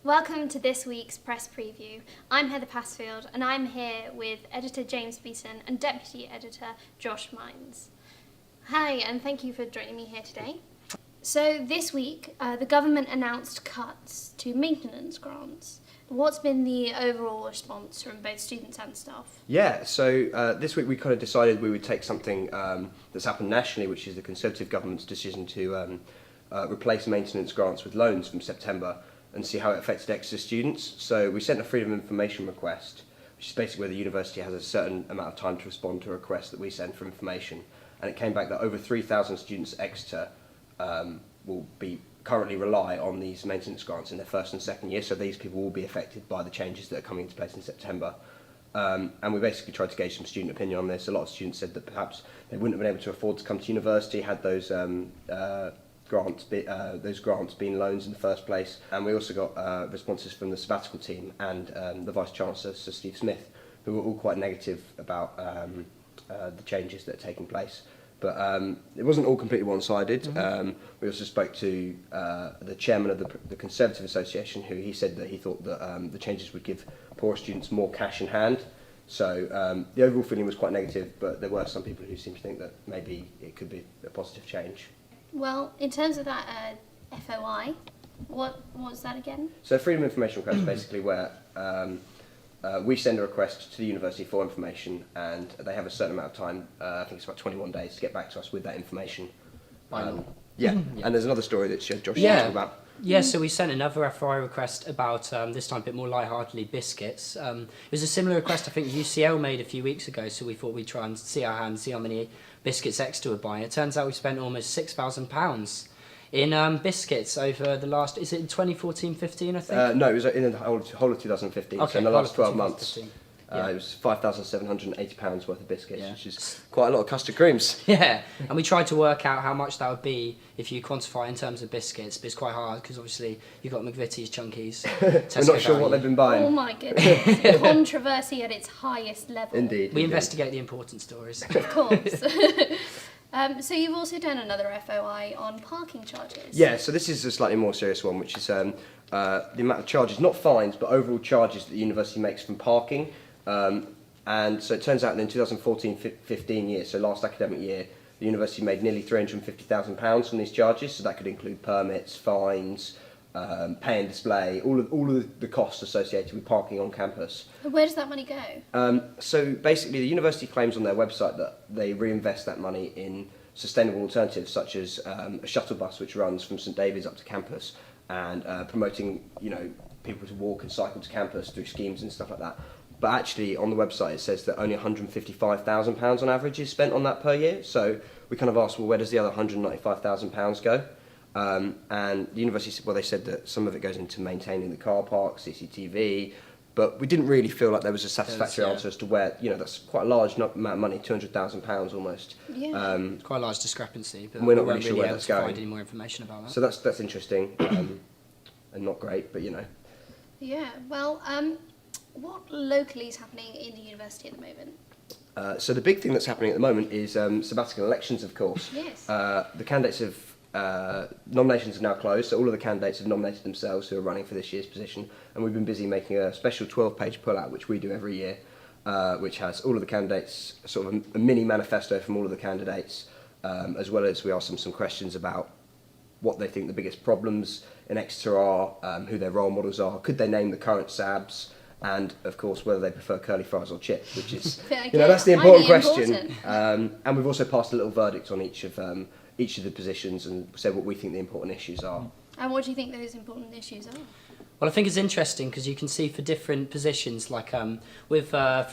Welcome to this week's press preview. I'm Heather Pasfield and I'm here with editor James Beeson and deputy editor Josh Mines. Hi, and thank you for joining me here today. So this week, the government announced cuts to maintenance grants. What's been the overall response from both students and staff? Yeah, so this week we kind of decided we would take something that's happened nationally, which is the Conservative government's decision to replace maintenance grants with loans from September and see how it affected Exeter students. So we sent a Freedom of Information request, which is basically where the university has a certain amount of time to respond to a request that we send for information. And it came back that over 3,000 students at Exeter will currently rely on these maintenance grants in their first and second year, so these people will be affected by the changes that are coming into place in September. And we basically tried to gauge some student opinion on this. A lot of students said that perhaps they wouldn't have been able to afford to come to university had those grants being loans in the first place. And we also got responses from the sabbatical team and the Vice-Chancellor, Sir Steve Smith, who were all quite negative about the changes that are taking place. But it wasn't all completely one-sided. Mm-hmm. We also spoke to the chairman of the Conservative Association, who he said that he thought that the changes would give poor students more cash in hand. So the overall feeling was quite negative, but there were some people who seemed to think that maybe it could be a positive change. Well, in terms of that FOI, what was that again? So Freedom of Information request is basically where we send a request to the university for information, and they have a certain amount of time, I think it's about 21 days, to get back to us with that information. Yeah, and there's another story that Josh talked about. Yeah, so we sent another FOI request about, this time a bit more lightheartedly, biscuits. It was a similar request I think UCL made a few weeks ago, so we thought we'd try and see our hands, see how many biscuits Exeter would buy. It turns out we spent almost £6,000 in biscuits over the last, is it 2014-15 I think? No, it was in the whole of 2015, okay, so in the last 12 months. Yeah. It was £5,780 worth of biscuits, which is quite a lot of custard creams. Yeah, and we tried to work out how much that would be if you quantify in terms of biscuits, but it's quite hard because obviously you've got McVitie's, Chunkies, We're not sure what they've been buying. Oh my goodness, controversy at its highest level. Indeed. We investigate the important stories. Of course. So you've also done another FOI on parking charges. Yeah, so this is a slightly more serious one, which is the amount of charges, not fines, but overall charges that the university makes from parking. And so it turns out that in 2014-15 year, so last academic year, the university made nearly £350,000 from these charges. So that could include permits, fines, pay and display, all of the costs associated with parking on campus. Where does that money go? So basically, the university claims on their website that they reinvest that money in sustainable alternatives, such as a shuttle bus which runs from St David's up to campus, and promoting, people to walk and cycle to campus through schemes and stuff like that. But actually, on the website, it says that only £155,000 on average is spent on that per year. So we kind of asked, well, where does the other £195,000 go? And the university, they said that some of it goes into maintaining the car park, CCTV, but we didn't really feel like there was a satisfactory answer as to where, that's quite a large amount of money, £200,000 almost. Yeah. It's quite a large discrepancy, but we're not we really sure weren't where able that's to going. find any more information about that. So that's interesting, and not great, but Yeah, well, what locally is happening in the university at the moment? So the big thing that's happening at the moment is sabbatical elections, of course. Yes. The candidates nominations are now closed, so all of the candidates have nominated themselves who are running for this year's position, and we've been busy making a special 12-page pull-out, which we do every year, which has all of the candidates, sort of a mini manifesto from all of the candidates, as well as we ask them some questions about what they think the biggest problems in Exeter are, who their role models are, could they name the current SABs, and of course whether they prefer curly fries or chips, which is that's the important question. And we've also passed a little verdict on each of the positions and said what we think the important issues are. And what do you think those important issues are? Well, I think it's interesting because you can see for different positions, like for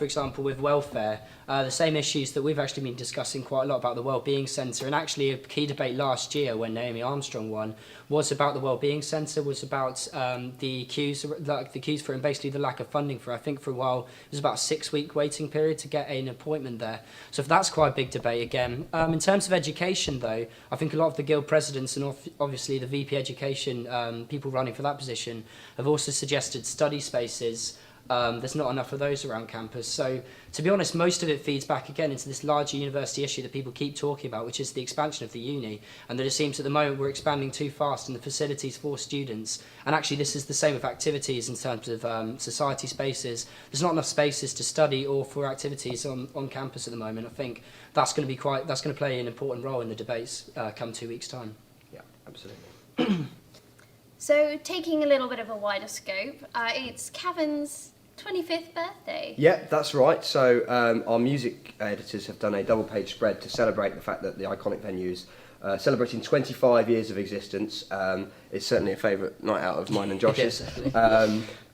example, with welfare, the same issues that we've actually been discussing quite a lot about the Wellbeing Centre, and actually a key debate last year when Naomi Armstrong won was about the Wellbeing Centre, was about the queues for it, and basically the lack of funding for it. I think for a while it was about a 6-week waiting period to get an appointment there. So that's quite a big debate again. In terms of education, though, I think a lot of the guild presidents and obviously the VP Education, people running for that position, have also suggested study spaces There's not enough of those around campus. So, to be honest, most of it feeds back again into this larger university issue that people keep talking about, which is the expansion of the uni. And that it seems at the moment we're expanding too fast in the facilities for students. And actually, this is the same with activities in terms of society spaces. There's not enough spaces to study or for activities on campus at the moment. I think that's going to play an important role in the debates come 2 weeks' time. Yeah, absolutely. So, taking a little bit of a wider scope, it's Kevin's 25th birthday. Yeah, that's right. So our music editors have done a double-page spread to celebrate the fact that the iconic venue is celebrating 25 years of existence. It's certainly a favourite night out of mine and Josh's.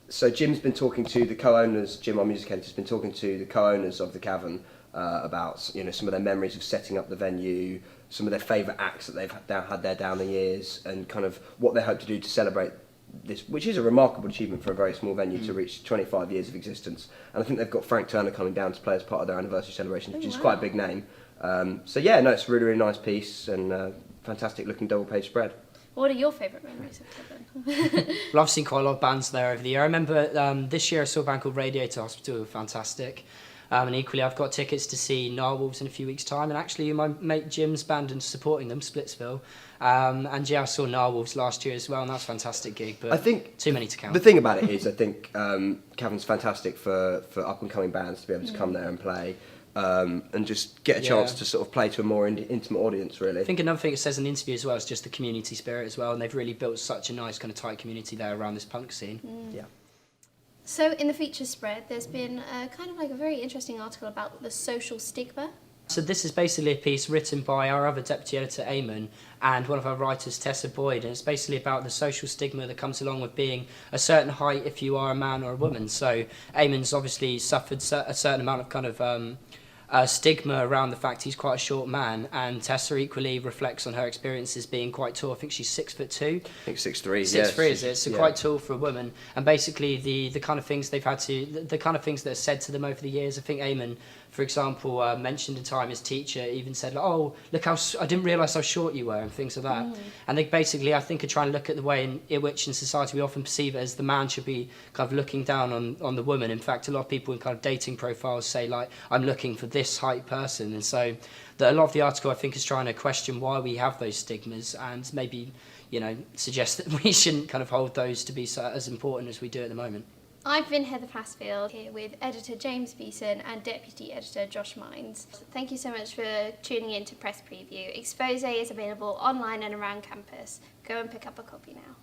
So Jim's been talking to the co-owners. Jim, our music editor, has been talking to the co-owners of the Cavern about some of their memories of setting up the venue, some of their favourite acts that they've had there down the years, and kind of what they hope to do to celebrate this, which is a remarkable achievement for a very small venue to reach 25 years of existence. And I think they've got Frank Turner coming down to play as part of their anniversary celebration, which is quite a big name. So yeah, no, it's a really, really nice piece and fantastic looking double-page spread. What are your favourite memories of Kevin? Well, I've seen quite a lot of bands there over the year. I remember this year I saw a band called Radiator Hospital, who were fantastic. And equally, I've got tickets to see Narwhals in a few weeks' time. And actually, my mate Jim's band and supporting them, Splitsville. And yeah, I saw Narwhals last year as well, and that's a fantastic gig. But I think too many to count. The thing about it is, I think Cavern's fantastic for up-and-coming bands to be able to come there and play. And just get a chance to sort of play to a more intimate audience, really. I think another thing it says in the interview as well is just the community spirit as well, and they've really built such a nice kind of tight community there around this punk scene. Yeah. So in the feature spread, there's been kind of like a very interesting article about the social stigma. So this is basically a piece written by our other deputy editor, Eamon, and one of our writers, Tessa Boyd, and it's basically about the social stigma that comes along with being a certain height if you are a man or a woman. So Eamon's obviously suffered a certain amount of kind of stigma around the fact he's quite a short man, and Tessa equally reflects on her experiences being quite tall. I think she's 6'2". I think 6'3". 6'3" is it? So quite tall for a woman. And basically the kind of things they've had to, the kind of things that are said to them over the years. I think Eamon, for example, mentioned a time his teacher even said, "Oh, look how I didn't realise how short you were," and things like that. And they basically, I think, are trying to look at the way in which in society we often perceive it as the man should be kind of looking down on the woman. In fact, a lot of people in kind of dating profiles say, like, "I'm looking for this height person," and so that a lot of the article, I think, is trying to question why we have those stigmas and maybe, suggest that we shouldn't kind of hold those to be as important as we do at the moment. I've been Heather Pasfield, here with editor James Beeson and deputy editor Josh Mines. Thank you so much for tuning in to Press Preview. Exposé is available online and around campus. Go and pick up a copy now.